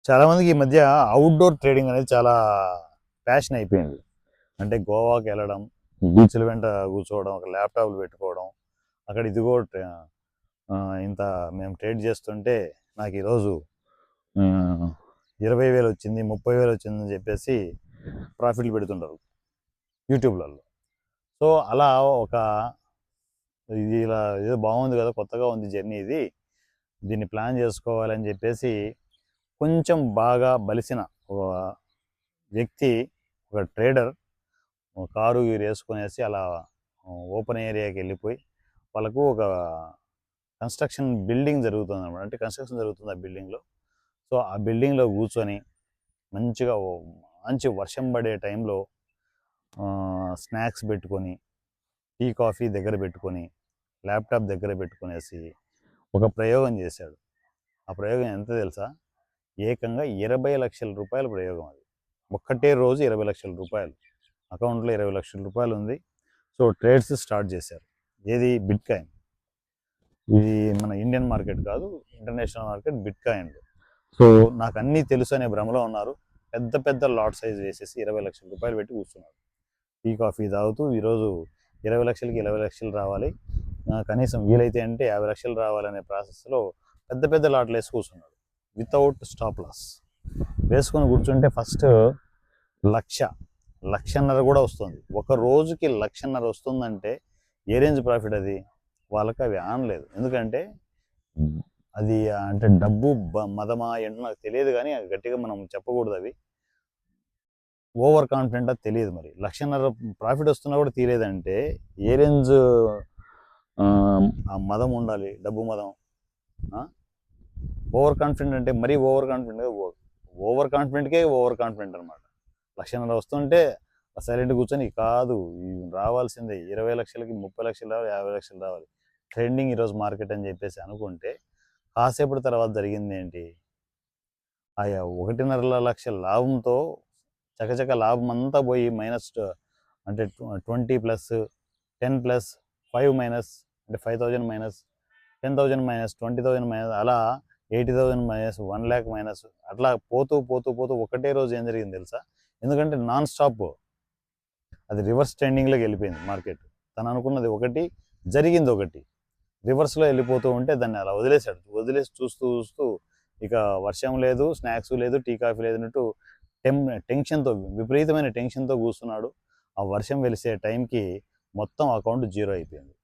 చాలా మందికి ఈ మధ్య అవుట్‌డోర్ ట్రేడింగ్ అనేది చాలా ప్యాషన్ అయిపోయింది. అంటే గోవాకి వెళ్ళడం, బీచ్‌ల వెంట కూర్చోవడం, ఒక ల్యాప్‌టాప్‌లు పెట్టుకోవడం. అక్కడ ఇదిగో ఇంత మేము ట్రేడ్ చేస్తుంటే నాకు ఈరోజు 20,000 వచ్చింది, 30,000 వచ్చిందని చెప్పేసి ప్రాఫిట్‌లు పెడుతుంటారు యూట్యూబ్‌లలో. సో, అలా ఒక ఇది ఇలా ఏదో బాగుంది కదా! కొత్తగా ఉంది జర్నీ ఇది. దీన్ని ప్లాన్ చేసుకోవాలని చెప్పేసి కొంచెం బాగా బలిసిన ఒక వ్యక్తి, ఒక ట్రేడర్ కారు గీరు వేసుకునేసి అలా ఓపెన్ ఏరియాకి వెళ్ళిపోయి వాళ్ళకు ఒక కన్స్ట్రక్షన్ బిల్డింగ్ జరుగుతుంది అనమాట. అంటే కన్స్ట్రక్షన్ జరుగుతుంది ఆ బిల్డింగ్లో. సో ఆ బిల్డింగ్లో కూర్చొని మంచిగా మంచి వర్షం పడే టైంలో స్నాక్స్ పెట్టుకొని, టీ కాఫీ దగ్గర పెట్టుకొని, ల్యాప్టాప్ దగ్గర పెట్టుకునేసి ఒక ప్రయోగం చేశాడు. ఆ ప్రయోగం ఎంత తెలుసా? ఏకంగా 20 లక్షల రూపాయల ప్రయోగం అది. ఒక్కటే రోజు 20 లక్షల రూపాయలు అకౌంట్లో 20 లక్షల రూపాయలు ఉంది. సో ట్రేడ్స్ స్టార్ట్ చేశారు. ఏది? Bit coin. ఇది మన ఇండియన్ మార్కెట్ కాదు, international market bit coin. So నాకు అన్నీ తెలుసు అనే భ్రమలో ఉన్నారు. పెద్ద పెద్ద లాట్ సైజ్ వేసేసి 20 లక్షల రూపాయలు పెట్టి కూర్చున్నారు. టీ కాఫీ తాగుతూ ఈరోజు 20 లక్షలకి 20 లక్షలు రావాలి, కనీసం వీలైతే అంటే 50 లక్షలు రావాలనే ప్రాసెస్లో పెద్ద పెద్ద లాట్లు వేసి కూర్చున్నాడు వితౌట్ స్టాప్ లాస్. వేసుకొని కూర్చుంటే ఫస్ట్ లక్ష, లక్షన్నర కూడా వస్తుంది. ఒక రోజుకి లక్షన్నర వస్తుందంటే ఏ రేంజ్ ప్రాఫిట్ అది? వాళ్ళకి అవి ఆనలేదు. ఎందుకంటే అది అంటే డబ్బు మదమా ఏంటో నాకు తెలియదు, కానీ గట్టిగా మనం చెప్పకూడదు. అవి ఓవర్ కాన్ఫిడెంట్ అది తెలియదు. మరి లక్షన్నర ప్రాఫిట్ వస్తున్నా కూడా తీరేదంటే ఏ రేంజ్ ఆ మదం ఉండాలి, డబ్బు మదం. ఓవర్ కాన్ఫిడెంట్ అంటే మరీ ఓవర్ కాన్ఫిడెంట్, ఓవర్ కాన్ఫిడెంట్కే ఓవర్ కాన్ఫిడెంట్ అనమాట. లక్షన్నర వస్తుంటే సైలెంట్ కూర్చొని కాదు రావాల్సిందే 20 లక్షలకి 30 లక్షలు రావాలి, 50 లక్షలు రావాలి, ట్రెండింగ్ ఈరోజు మార్కెట్ అని చెప్పేసి అనుకుంటే కాసేపటి తర్వాత జరిగింది ఏంటి? ఆయా 1.5 లక్షల లాభంతో చకచక లాభం అంతా పోయి మైనస్, అంటే 20 ప్లస్ 10 ప్లస్ 5 మైనస్, అంటే 5,000 మైనస్, 10,000 మైనస్, 20,000 మైనస్, అలా 80,000 మైనస్, 1 ల్యాక్ మైనస్, అట్లా పోతూ పోతూ పోతూ ఒకటే రోజు ఏం జరిగింది తెలుసా? ఎందుకంటే నాన్ స్టాప్ అది రివర్స్ ట్రెండింగ్లోకి వెళ్ళిపోయింది మార్కెట్. తను అనుకున్నది ఒకటి, జరిగింది ఒకటి. రివర్స్లో వెళ్ళిపోతూ ఉంటే దాన్ని అలా వదిలేశాడు. వదిలేసి చూస్తూ చూస్తూ ఇక వర్షం లేదు, స్నాక్స్ లేదు, టీ కాఫీ లేదు అన్నట్టు టెన్షన్తో, విపరీతమైన టెన్షన్తో కూర్చున్నాడు. ఆ వర్షం వెలిసే టైంకి మొత్తం అకౌంట్ జీరో అయిపోయింది.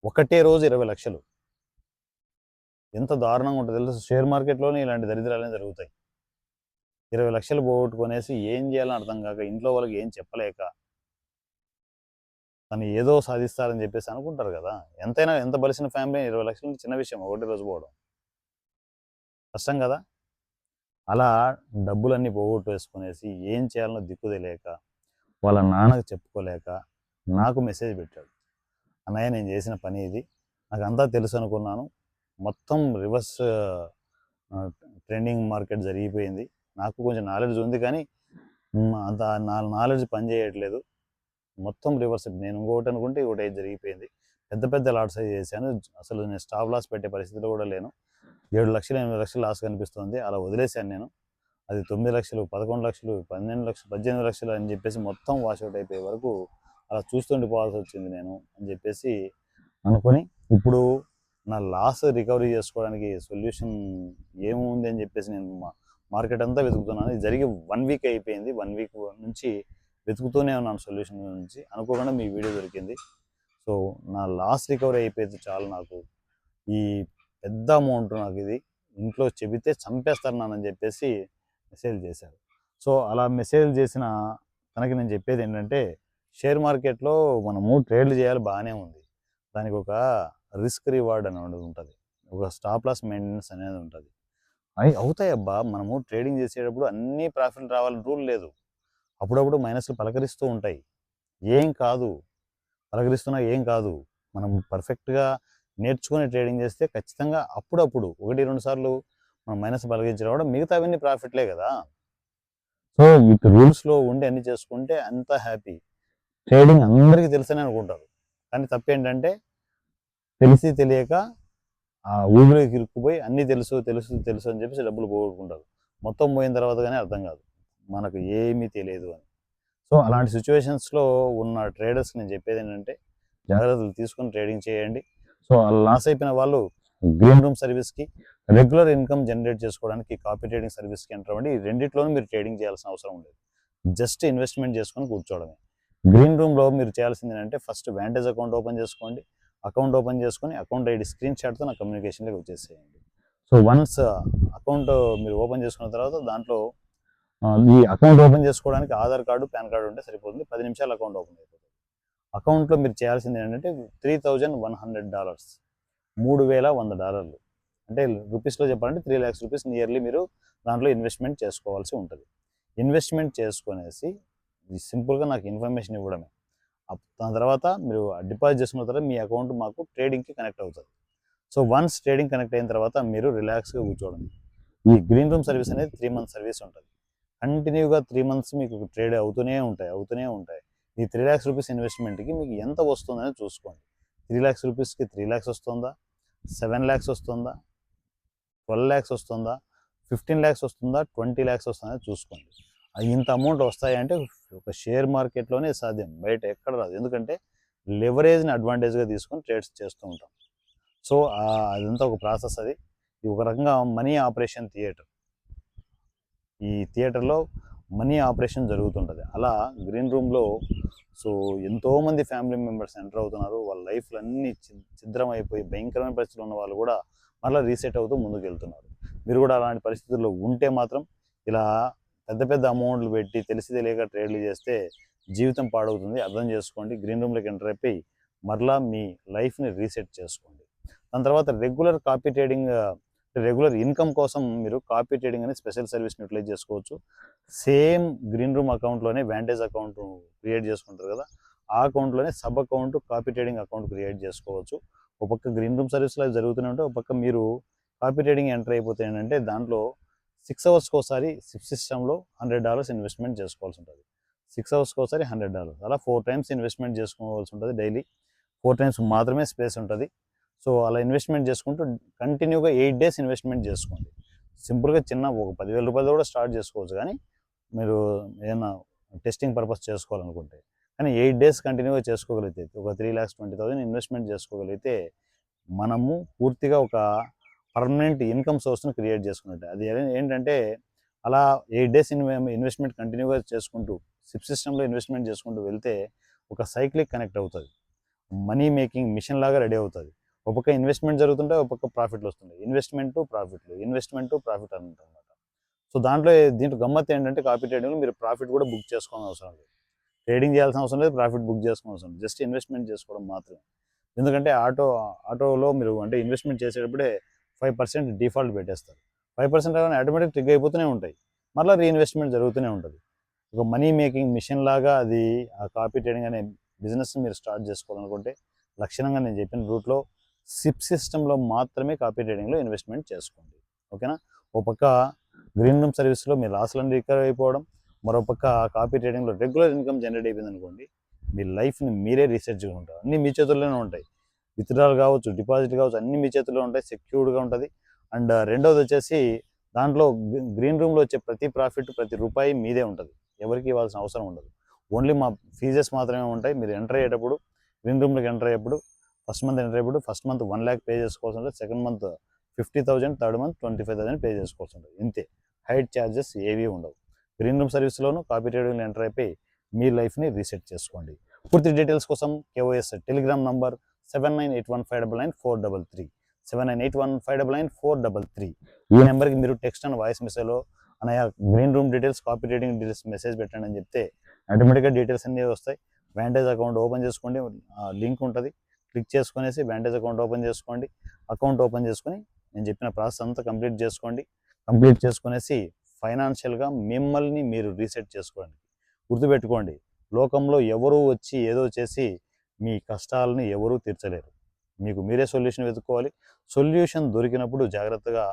ఒకటే రోజు 20 లక్షలు. ఎంత దారుణంగా ఉంటుంది తెలుసు. షేర్ మార్కెట్లోనే ఇలాంటి దరిద్రాలనే జరుగుతాయి. 20 లక్షలు పోగొట్టుకునేసి ఏం చేయాలని అర్థం కాక, ఇంట్లో వాళ్ళకి ఏం చెప్పలేక, తను ఏదో సాధిస్తారని చెప్పేసి అనుకుంటారు కదా. ఎంతైనా ఎంత బలిసిన ఫ్యామిలీ 20 లక్షలు చిన్న విషయం ఒకటి రోజు పోవడం కష్టం కదా. అలా డబ్బులన్నీ పోగొట్టేసుకునేసి ఏం చేయాలనో దిక్కు తెలియక, వాళ్ళ నాన్నకు చెప్పుకోలేక నాకు మెసేజ్ పెట్టాడు. అన్నయ్య, నేను చేసిన పని ఇది, నాకు అంతా తెలుసు అనుకున్నాను, మొత్తం రివర్స్ ట్రెండింగ్ మార్కెట్ జరిగిపోయింది. నాకు కొంచెం నాలెడ్జ్ ఉంది, కానీ అంత నాలెడ్జ్ పనిచేయట్లేదు, మొత్తం రివర్స్. నేను ఇంకొకటి అనుకుంటే ఇంకోటి జరిగిపోయింది. పెద్ద పెద్ద లాట్ సైజ్ చేశాను. అసలు నేను స్టాప్ లాస్ పెట్టే పరిస్థితిలో కూడా లేను. 7 లక్షలు 8 లక్షలు లాస్ కనిపిస్తుంది. అలా వదిలేశాను నేను. అది 9 లక్షలు, 11 లక్షలు, 12 లక్షలు, 18 లక్షలు అని చెప్పేసి మొత్తం వాష్అవుట్ అయిపోయే వరకు అలా చూస్తుండిపోవాల్సి వచ్చింది నేను అని చెప్పేసి అనుకొని, ఇప్పుడు నా లాస్ రికవరీ చేసుకోవడానికి సొల్యూషన్ ఏముంది అని చెప్పేసి నేను మార్కెట్ అంతా వెతుకుతున్నాను. ఇది జరిగి 1 వీక్ అయిపోయింది. 1 వీక్ నుంచి వెతుకుతూనే ఉన్నాను సొల్యూషన్ గురించి. అనుకోకుండా మీ వీడియో దొరికింది. సో నా లాస్ రికవరీ అయిపోతే చాలు నాకు. ఈ పెద్ద అమౌంట్ నాకు ఇది ఇంట్లో చెబితే చంపేస్తారు నాన్నని చెప్పేసి మెసేజ్ చేశారు. సో అలా మెసేజ్ చేసిన తనకి నేను చెప్పేది ఏంటంటే, షేర్ మార్కెట్లో మనము ట్రేడ్లు చేయాలి, బాగానే ఉంది. దానికి ఒక రిస్క్ రివార్డ్ అనేది ఉంటుంది, ఒక స్టాప్ లాస్ మెయింటెనెన్స్ అనేది ఉంటుంది. అవి అవుతాయి అబ్బా. మనము ట్రేడింగ్ చేసేటప్పుడు అన్నీ ప్రాఫిట్ రావాలని రూల్ లేదు. అప్పుడప్పుడు మైనస్లు పలకరిస్తూ ఉంటాయి, ఏం కాదు. పలకరిస్తున్నా ఏం కాదు. మనం పర్ఫెక్ట్గా నేర్చుకుని ట్రేడింగ్ చేస్తే ఖచ్చితంగా అప్పుడప్పుడు 1-2 సార్లు మనం మైనస్ పలకరించడం కూడా, మిగతావన్నీ ప్రాఫిట్లే కదా. సో విత్ రూల్స్లో ఉండి అన్ని చేసుకుంటే అంత హ్యాపీ. ట్రేడింగ్ అందరికీ తెలుసని అనుకుంటారు, కానీ తప్పేంటంటే తెలిసి తెలియక ఆ ఊబిలోకి ఇరుక్కుపోయి అన్నీ తెలుసు తెలుసు తెలుసు అని చెప్పేసి డబ్బులు పోగొట్టుకుంటారు. మొత్తం పోయిన తర్వాత కానీ అర్థం కాదు, మనకు ఏమీ తెలియదు అని. సో అలాంటి సిచ్యువేషన్స్లో ఉన్న ట్రేడర్స్ నేను చెప్పేది ఏంటంటే జాగ్రత్తలు తీసుకొని ట్రేడింగ్ చేయండి. సో లాస్ అయిపోయిన వాళ్ళు గ్రీన్ రూమ్ సర్వీస్కి, రెగ్యులర్ ఇన్కమ్ జనరేట్ చేసుకోవడానికి కాపీ ట్రేడింగ్ సర్వీస్కి ఎంటర్ అవ్వండి. ఈ రెండిట్లోనూ మీరు ట్రేడింగ్ చేయాల్సిన అవసరం ఉండదు, జస్ట్ ఇన్వెస్ట్మెంట్ చేసుకొని కూర్చోవడమే. గ్రీన్ రూమ్లో మీరు చేయాల్సింది ఏంటంటే ఫస్ట్ వ్యాంటేజ్ అకౌంట్ ఓపెన్ చేసుకోండి. అకౌంట్ ఓపెన్ చేసుకొని అకౌంట్ ఐడి స్క్రీన్ షాట్తో నా కమ్యూనికేషన్లోకి వచ్చేసేయండి. సో వన్స్ అకౌంట్ మీరు ఓపెన్ చేసుకున్న తర్వాత దాంట్లో ఈ అకౌంట్ ఓపెన్ చేసుకోవడానికి ఆధార్ కార్డు, పాన్ కార్డు ఉంటే సరిపోతుంది. 10 నిమిషాలు అకౌంట్ ఓపెన్ అయిపోతుంది. అకౌంట్లో మీరు చేయాల్సింది ఏంటంటే $3,100, $3,100 అంటే రూపీస్లో చెప్పాలంటే 3 lakhs రూపీస్ నియర్లీ మీరు దాంట్లో ఇన్వెస్ట్మెంట్ చేసుకోవాల్సి ఉంటుంది. ఇన్వెస్ట్మెంట్ చేసుకునేసి సింపుల్గా నాకు ఇన్ఫర్మేషన్ ఇవ్వడమే. దాని తర్వాత మీరు డిపాజిట్ చేసుకున్న తర్వాత మీ అకౌంట్ మాకు ట్రేడింగ్కి కనెక్ట్ అవుతుంది. సో వన్స్ ట్రేడింగ్ కనెక్ట్ అయిన తర్వాత మీరు రిలాక్స్గా కూర్చోవడం. ఈ గ్రీన్ రూమ్ సర్వీస్ అనేది 3 months సర్వీస్ ఉంటుంది. కంటిన్యూగా 3 months మీకు ట్రేడ్ అవుతూనే ఉంటాయి. ఈ 3 lakhs రూపీస్ ఇన్వెస్ట్మెంట్కి మీకు ఎంత వస్తుందని చూసుకోండి. 3 lakhs రూపీస్కి 3 lakhs వస్తుందా, 7 lakhs వస్తుందా, 12 lakhs వస్తుందా, 15 lakhs వస్తుందా, 20 lakhs వస్తుందని చూసుకోండి. ఇంత అమౌంట్ వస్తాయంటే ఒక షేర్ మార్కెట్లోనే సాధ్యం, బయట ఎక్కడ రాదు. ఎందుకంటే లెవరేజ్ని అడ్వాంటేజ్గా తీసుకొని ట్రేడ్స్ చేస్తూ ఉంటాం. సో అదంతా ఒక ప్రాసెస్. అది ఒక రకంగా మనీ ఆపరేషన్ థియేటర్. ఈ థియేటర్లో మనీ ఆపరేషన్ జరుగుతుంటుంది. అలా గ్రీన్ రూమ్లో సో ఎంతోమంది ఫ్యామిలీ మెంబర్స్ ఎంటర్ అవుతున్నారు. వాళ్ళ లైఫ్లు అన్నీ ఛిద్రం అయిపోయి భయంకరమైన పరిస్థితులు ఉన్న వాళ్ళు కూడా మళ్ళీ రీసెట్ అవుతూ ముందుకు వెళ్తున్నారు. మీరు కూడా అలాంటి పరిస్థితుల్లో ఉంటే మాత్రం ఇలా పెద్ద అమౌంట్లు పెట్టి తెలిసి తెలియక ట్రేడ్లు చేస్తే జీవితం పాడవుతుంది. అర్థం చేసుకోండి. గ్రీన్ రూమ్లోకి ఎంటర్ అయిపోయి మరలా మీ లైఫ్ని రీసెట్ చేసుకోండి. దాని తర్వాత regular copy trading, regular income కోసం మీరు కాపీ ట్రేడింగ్ అనే స్పెషల్ సర్వీస్ని యూటిలైజ్ చేసుకోవచ్చు. సేమ్ గ్రీన్ రూమ్ అకౌంట్లోనే వ్యాంటేజ్ అకౌంట్ క్రియేట్ చేసుకుంటారు కదా, ఆ అకౌంట్లోనే sub account copy trading account create చేసుకోవచ్చు. ఒక పక్క గ్రీన్ రూమ్ సర్వీస్లో అవి జరుగుతూనే ఉంటాయి, ఒక పక్క మీరు కాపీ ట్రేడింగ్ ఎంటర్ అయిపోతే ఏంటంటే దాంట్లో 6 hours ఒకసారి సిప్ సిస్టంలో $100 ఇన్వెస్ట్మెంట్ చేసుకోవాల్సి ఉంటుంది. 6 hours ఒకసారి $100, అలా 4 times ఇన్వెస్ట్మెంట్ చేసుకోవాల్సి ఉంటుంది. డైలీ 4 times మాత్రమే స్పేస్ ఉంటుంది. సో అలా ఇన్వెస్ట్మెంట్ చేసుకుంటూ కంటిన్యూగా 8 days ఇన్వెస్ట్మెంట్ చేసుకోండి. సింపుల్గా చిన్న ఒక $10,000 కూడా స్టార్ట్ చేసుకోవచ్చు. కానీ మీరు ఏదైనా టెస్టింగ్ పర్పస్ చేసుకోవాలనుకుంటే, కానీ 8 days కంటిన్యూగా చేసుకోగలిగితే ఒక 3,20,000 ఇన్వెస్ట్మెంట్ చేసుకోగలిగితే మనము పూర్తిగా ఒక పర్మనెంట్ ఇన్కమ్ సోర్స్ని క్రియేట్ చేసుకున్నట్టు. అది ఏంటంటే అలా 8 days ఇన్వెస్ట్మెంట్ కంటిన్యూగా చేసుకుంటూ సిప్ సిస్టంలో ఇన్వెస్ట్మెంట్ చేసుకుంటూ వెళ్తే ఒక సైక్లిక్ కనెక్ట్ అవుతుంది. మనీ మేకింగ్ మిషన్ లాగా రెడీ అవుతుంది. ఒక పక్క ఇన్వెస్ట్మెంట్ జరుగుతుంటే ఒక పక్క ప్రాఫిట్లు వస్తుంటాయి. ఇన్వెస్ట్మెంట్ టు ప్రాఫిట్ అని ఉంటుంది అనమాట. సో దీంట్లో గమ్మత్ ఏంటంటే కాపీ ట్రేడింగ్లో మీరు ప్రాఫిట్ కూడా బుక్ చేసుకోవాల్సిన అవసరం లేదు. ట్రేడింగ్ చేయాల్సిన అవసరం లేదు, ప్రాఫిట్ బుక్ చేసుకోవాల్సిన అవసరం లేదు. జస్ట్ ఇన్వెస్ట్మెంట్ చేసుకోవడం మాత్రమే. ఎందుకంటే ఆటోలో మీరు అంటే ఇన్వెస్ట్మెంట్ చేసేటప్పుడే 5% డిఫాల్ట్ పెట్టేస్తారు. 5% కానీ ఆటోమేటిక్ ట్రిగ్ అయిపోతూనే ఉంటాయి. మళ్ళీ రీఇన్వెస్ట్మెంట్ జరుగుతూనే ఉంటుంది. ఒక మనీ మేకింగ్ మిషన్ లాగా అది ఆ కాపీ ట్రేడింగ్ అనే బిజినెస్ మీరు స్టార్ట్ చేసుకోవాలనుకుంటే లక్షణంగా నేను చెప్పిన రూట్లో సిప్ సిస్టంలో మాత్రమే కాపీ ట్రేడింగ్లో ఇన్వెస్ట్మెంట్ చేసుకోండి. ఓకేనా? ఒక పక్క గ్రీన్ రూమ్ సర్వీస్లో మీ లాస్లను రికవర్ అయిపోవడం, మరోపక్క కాపీ ట్రేడింగ్లో రెగ్యులర్ ఇన్కమ్ జనరేట్ అయిపోయింది అనుకోండి, మీ లైఫ్ని మీరే రీసెర్చ్గా ఉంటారు. అన్నీ మీ చేతుల్లోనే ఉంటాయి. విత్డ్రాల్ కావచ్చు, డిపాజిట్ కావచ్చు, అన్నీ మీ చేతుల్లో ఉంటాయి. సెక్యూర్డ్గా ఉంటుంది. అండ్ రెండవది వచ్చేసి దాంట్లో గ్రీన్ రూమ్లో వచ్చే ప్రతి ప్రాఫిట్, ప్రతి రూపాయి మీదే ఉంటుంది. ఎవరికి ఇవ్వాల్సిన అవసరం ఉండదు. ఓన్లీ మా ఫీజెస్ మాత్రమే ఉంటాయి. మీరు ఎంటర్ అయ్యేటప్పుడు గ్రీన్ రూమ్లోకి ఎంటర్ అయ్యేటప్పుడు ఫస్ట్ మంత్ 1 lakh పే చేసుకోవాల్సి ఉంటుంది. Second month 50,000, third month 25,000 pay చేసుకోవాల్సి ఉంటుంది. ఇంతే. హైడ్ ఛార్జెస్ ఏవి ఉండవు. గ్రీన్ రూమ్ సర్వీస్లోనూ కాపీ ట్రేడింగ్లో ఎంటర్ అయిపోయి మీ లైఫ్ని రీసెట్ చేసుకోండి. పూర్తి డీటెయిల్స్ కోసం KOS టెలిగ్రామ్ నంబర్ 7981599433 7981599433. ఈ నెంబర్కి మీరు టెక్స్ట్ అండ్ వాయిస్ మెసేజ్లో అన్నయ్య green room details, copy trading details message పెట్టండి అని చెప్తే ఆటోమేటిక్గా డీటెయిల్స్ అన్నీ వస్తాయి. వ్యాంటేజ్ అకౌంట్ ఓపెన్ చేసుకోండి, లింక్ ఉంటుంది, క్లిక్ చేసుకునేసి వ్యాంటేజ్ అకౌంట్ ఓపెన్ చేసుకోండి. అకౌంట్ ఓపెన్ చేసుకొని నేను చెప్పిన ప్రాసెస్ అంతా కంప్లీట్ చేసుకోండి. కంప్లీట్ చేసుకునేసి ఫైనాన్షియల్గా మిమ్మల్ని మీరు రీసెట్ చేసుకోండి. గుర్తుపెట్టుకోండి, లోకంలో ఎవరూ వచ్చి ఏదో చేసి మీ కష్టాలని ఎవరూ తీర్చలేరు. మీకు మీరే సొల్యూషన్ వెతుక్కోవాలి. సొల్యూషన్ దొరికినప్పుడు జాగ్రత్తగా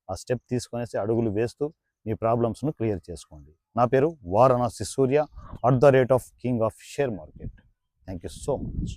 ఆ స్టెప్ తీసుకునేసి అడుగులు వేస్తూ మీ ప్రాబ్లమ్స్ను క్లియర్ చేసుకోండి. నా పేరు వారణాసి సూర్య @ king of share market. Thank you so much.